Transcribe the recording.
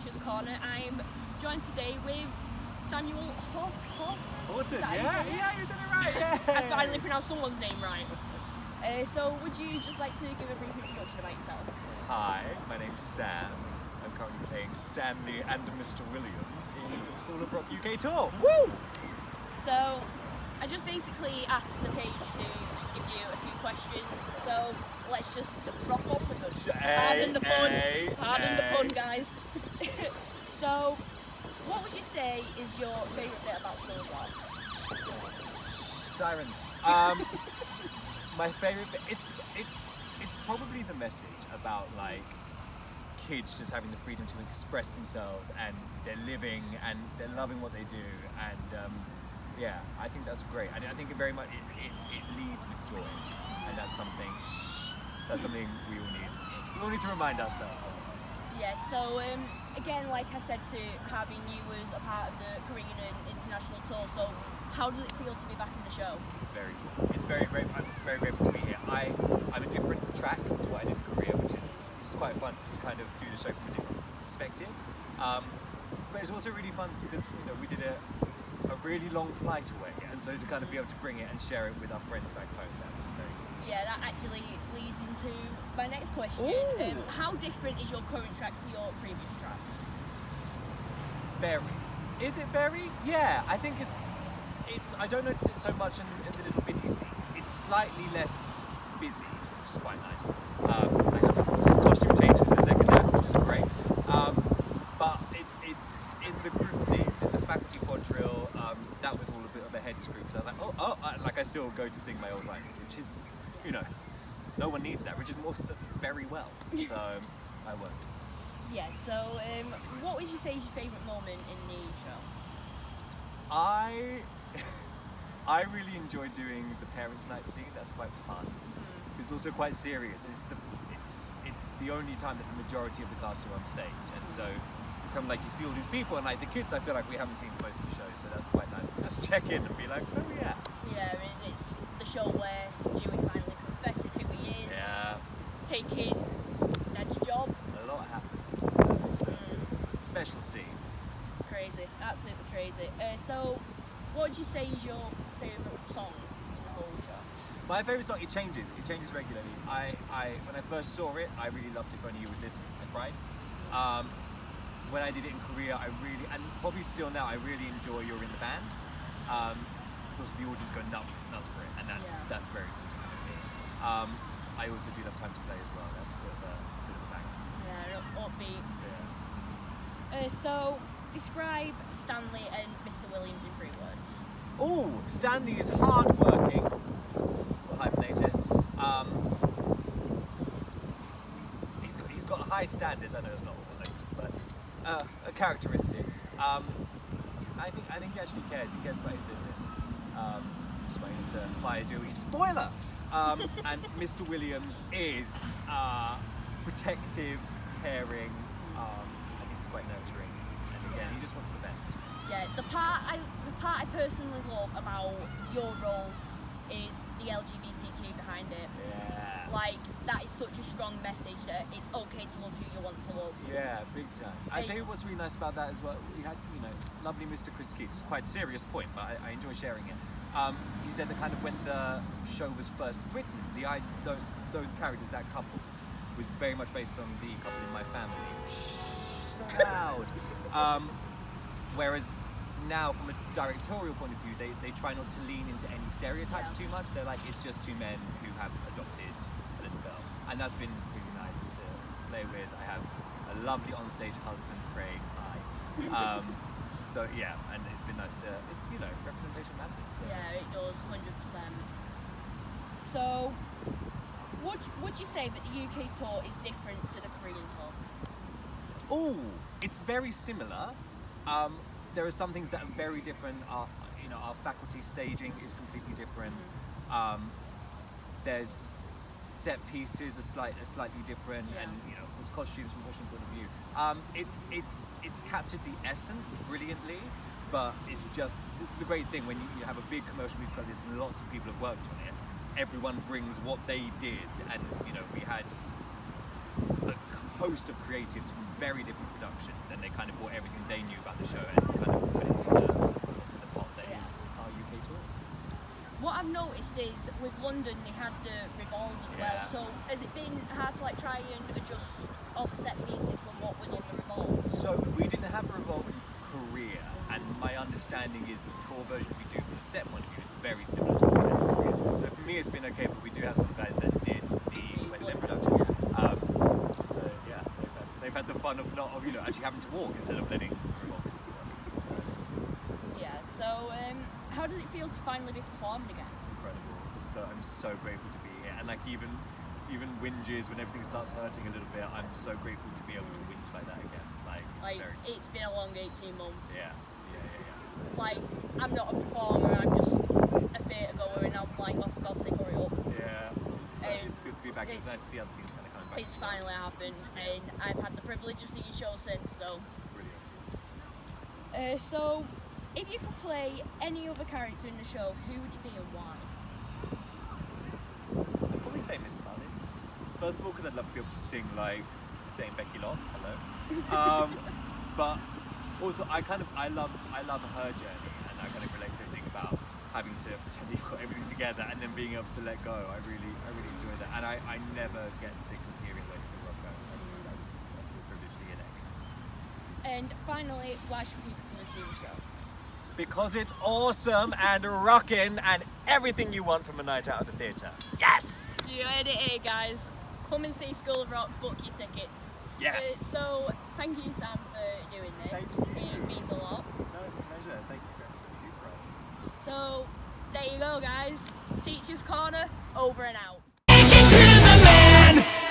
Coach's Corner. I'm joined today with Samuel Haughton. Haughton, yeah, you did it right, yeah. I finally pronounced someone's name right. So would you just like to give a brief introduction about yourself? Hi, my name's Sam. I'm currently playing Stanley and Mr. Williams in the School of Rock UK tour. Woo! So I just basically asked the page to just give you a few questions. So let's just rock up with them. Pardon the pun. Pardon the pun, guys. So what would you say is your favourite bit about School of Rock? Sirens. My favourite bit, it's probably the message about like kids just having the freedom to express themselves, and they're living and they're loving what they do, and yeah, I think that's great. I think it very much it leads with joy, and that's something we all need to remind ourselves of. Yeah, so again, like I said, to having you as a part of the Korean and international tour, so how does it feel to be back in the show? It's very cool. It's very great. I'm very grateful to be here. I'm a different track to what I did in Korea, which is quite fun, just to kind of do the show from a different perspective. But it's also really fun because we did a really long flight away, and so to kind of be able to bring it and share it with our friends back home, that's very cool. Yeah, that actually leads into my next question. How different is your current track to your previous track? Very. Is it very? Yeah, I think it's. I don't notice it so much in the little bitty scenes. It's slightly less busy, which is quite nice. This costume changes in the second half, which is great. But it's in the group scenes, in the faculty quadrille. That was all a bit of a head screw. So I was like, I still go to sing my old lines, which is, no one needs that. Richard Morse does very well, so I won't. Yeah. So, what would you say is your favourite moment in the show? I really enjoy doing the parents' night scene. That's quite fun. It's also quite serious. It's the only time that the majority of the cast are on stage, and so it's kind of like you see all these people, and like the kids, I feel like we haven't seen most of the show, so that's quite nice to just check in and be like, oh yeah. Yeah, I mean, it's the show where Dewey finally confesses who he is. Yeah. Taking Ned's job. A lot happens. It's a special scene. Crazy, absolutely crazy. So, what would you say is your favourite song in the whole show? My favourite song, it changes regularly. When I first saw it, I really loved If Only You Would Listen. I cried. When I did it in Korea, I really, and probably still now, I really enjoy You're in the Band. Because also the audience go nuts for it, and that's very cool to kind of hear. I also do love Time to Play as well. That's a bit of a bang. Yeah, upbeat. Yeah. So, describe Stanley and Mr. Williams in 3 words. Oh, Stanley is hard-working. Let's hyphenate it. He's got high standards. I know it's not all but a characteristic. I think he actually cares. He cares about his business. Just waiting to fire Dewey. Spoiler. And Mr. Williams is protective, caring. I think he's quite nurturing, and again, he just wants the best. Yeah, the part I personally love about your role is the LGBTQ behind it. Yeah. Like, that is such a strong message that it's okay to love who you want to love. Yeah, big time. I tell you what's really nice about that as well. We had, lovely Mr. Chris Keith. It's quite a serious point, but I enjoy sharing it. He said that kind of when the show was first written, those characters, that couple, was very much based on the couple in my family. Shh, so loud. Whereas now, from a directorial point of view, they try not to lean into any stereotypes too much. They're like, it's just 2 men who have adopted a little girl. And that's been really nice to play with. I have a lovely onstage husband, Craig. Hi. So yeah, and it's been nice to, representation matters. So. Yeah, it does, 100%. So, would you say that the UK tour is different to the Korean tour? Oh, it's very similar. There are some things that are very different. Our faculty staging is completely different. There's set pieces are slightly different, and of course costumes from a costume point of view. It's captured the essence brilliantly, but it's the great thing when you have a big commercial musical like this and lots of people have worked on it. Everyone brings what they did, and we had a host of creatives from very different productions, and they kind of brought everything they knew about the show and kind of put it into the pot that is our UK tour. What I've noticed is with London they had the Revolve as well, so has it been hard to like try and adjust all the set pieces from what was on the Revolve? So we didn't have a Revolve in Korea, and my understanding is the tour version we do from a set point of view is very similar to what we had in Korea. So for me it's been okay, but we do have some guys that did the West End production. So yeah, they've had the fun of actually having to walk instead of letting Revolve do the work. So. Yeah, so how does it feel to finally be performing again? Incredible. I'm so grateful to be here, and like even whinges when everything starts hurting a little bit, I'm so grateful to be able to whinge like that again. It's been a long 18 months. Yeah. Like, I'm not a performer, I'm just a theatre goer, and I'm like, oh, for God's sake, hurry up. Yeah, it's good to be back. It's nice to see other things kind of coming back. It's finally happened, and I've had the privilege of seeing shows since, so. Brilliant. So, if you could play any other character in the show, who would it be and why? I'd probably say Miss Mullins. First of all, because I'd love to be able to sing like Dame Becky Long. Hello. But also, I love her journey, and I kind of relate to everything about having to pretend you've got everything together and then being able to let go. I really enjoy that, and I never get sick of hearing where the rock go. That's a real privilege to hear that. And finally, why should people come and see the show? Because it's awesome and rocking and everything you want from a night out of the theatre. Yes! You heard it here, guys. Come and see School of Rock, book your tickets. Yes! So, thank you, Sam, for doing this. Thank you. It means a lot. No, pleasure. Thank you for everything you do for us. So, there you go, guys. Teacher's Corner, over and out. Take it to the man.